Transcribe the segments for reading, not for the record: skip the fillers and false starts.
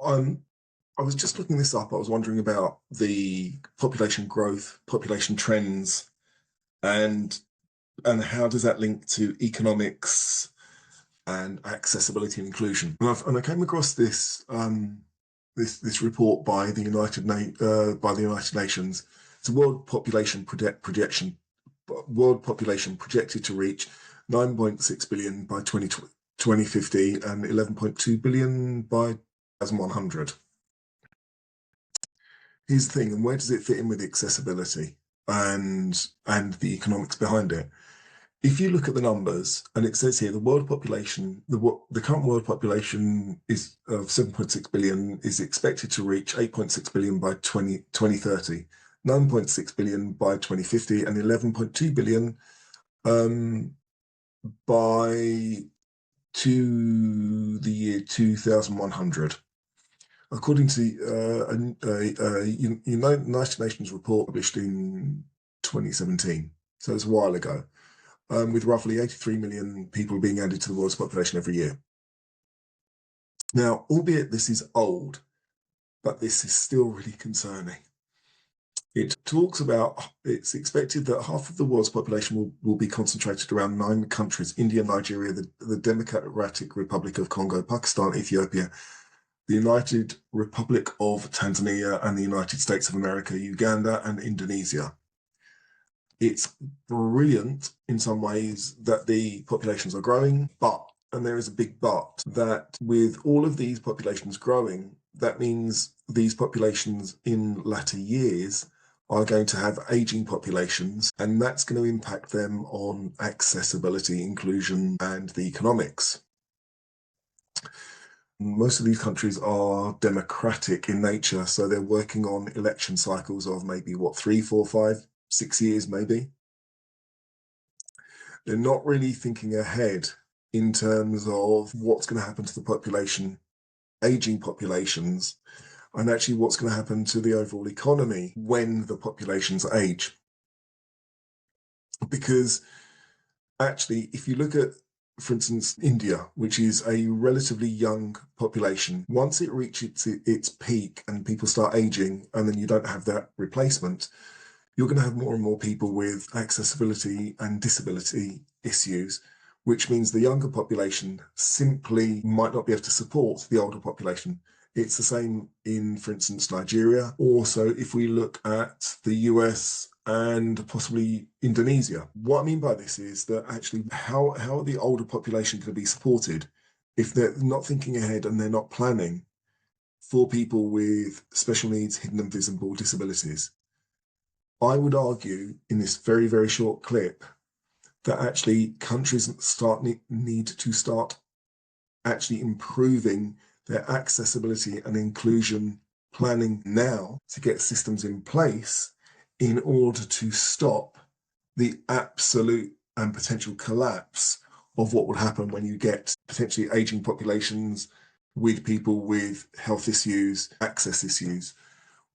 Um, I was just looking this up. I was wondering about the population growth, population trends, and how does that link to economics and accessibility and inclusion. And I came across this report by the United Nations. It's a world population projected to reach 9.6 billion by 2050 and 11.2 billion by 2100. Here's the thing, and where does it fit in with accessibility and the economics behind it? If you look at the numbers, and it says here the world population, the current world population is of 7.6 billion is expected to reach 8.6 billion by 2030, 9.6 billion by 2050, and 11.2 billion by to the year 2100. According to a United Nations report published in 2017, so it's a while ago, with roughly 83 million people being added to the world's population every year. Now, albeit this is old, but this is still really concerning. It talks about it's expected that half of the world's population will be concentrated around 9 countries: India, Nigeria, the Democratic Republic of Congo, Pakistan, Ethiopia, the United Republic of Tanzania, and the United States of America, Uganda, and Indonesia. It's brilliant in some ways that the populations are growing, and there is a big but, that with all of these populations growing, that means these populations in latter years are going to have aging populations, and that's going to impact them on accessibility, inclusion, and the economics. Most of these countries are democratic in nature, so they're working on election cycles of maybe 3, 4, 5, 6 years, maybe. They're not really thinking ahead in terms of what's going to happen to the population, aging populations, and actually what's going to happen to the overall economy when the populations age. Because actually, if you look at, for instance, India, which is a relatively young population, once it reaches its peak and people start aging, and then you don't have that replacement, you're going to have more and more people with accessibility and disability issues, which means the younger population simply might not be able to support the older population. It's the same in, for instance, Nigeria. Also, if we look at the US and possibly Indonesia. What I mean by this is that actually how are the older population going to be supported if they're not thinking ahead and they're not planning for people with special needs, hidden and visible disabilities? I would argue in this very, very short clip that actually countries need to start actually improving their accessibility and inclusion planning now to get systems in place in order to stop the absolute and potential collapse of what would happen when you get potentially aging populations with people with health issues, access issues.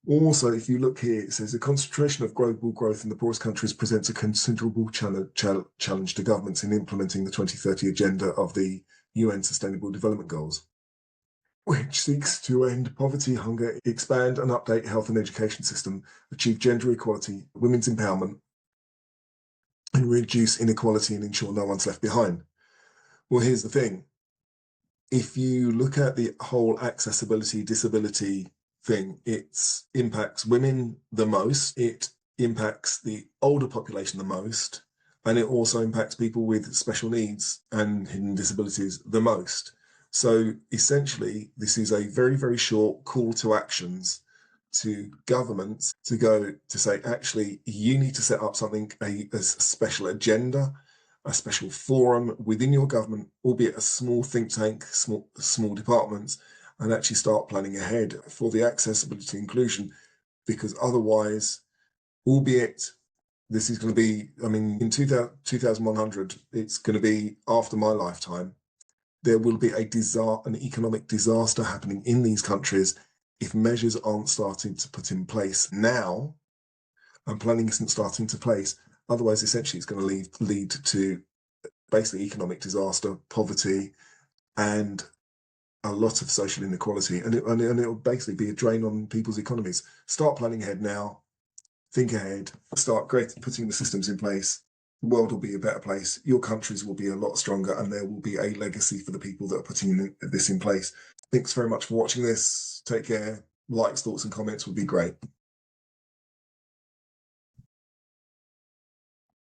Also, if you look here, it says the concentration of global growth in the poorest countries presents a considerable challenge to governments in implementing the 2030 agenda of the UN Sustainable Development Goals, which seeks to end poverty, hunger, expand and update health and education system, achieve gender equality, women's empowerment, and reduce inequality and ensure no one's left behind. Well, here's the thing. If you look at the whole accessibility, disability thing, it impacts women the most, it impacts the older population the most, and it also impacts people with special needs and hidden disabilities the most. So essentially, this is a very, very short call to actions to governments to go to say, actually, you need to set up something, a special agenda, a special forum within your government, albeit a small think tank, small departments, and actually start planning ahead for the accessibility inclusion, because otherwise, albeit this is going to be, I mean, in 2100, it's going to be after my lifetime, there will be an economic disaster happening in these countries if measures aren't starting to put in place now and planning isn't starting to place. Otherwise, essentially, it's going to lead to basically economic disaster, poverty, and a lot of social inequality, and it'll basically be a drain on people's economies. Start planning ahead now. Think ahead. Start putting the systems in place. The world will be a better place. Your countries will be a lot stronger, and there will be a legacy for the people that are putting this in place. Thanks very much for watching this. Take care. Likes, thoughts, and comments would be great.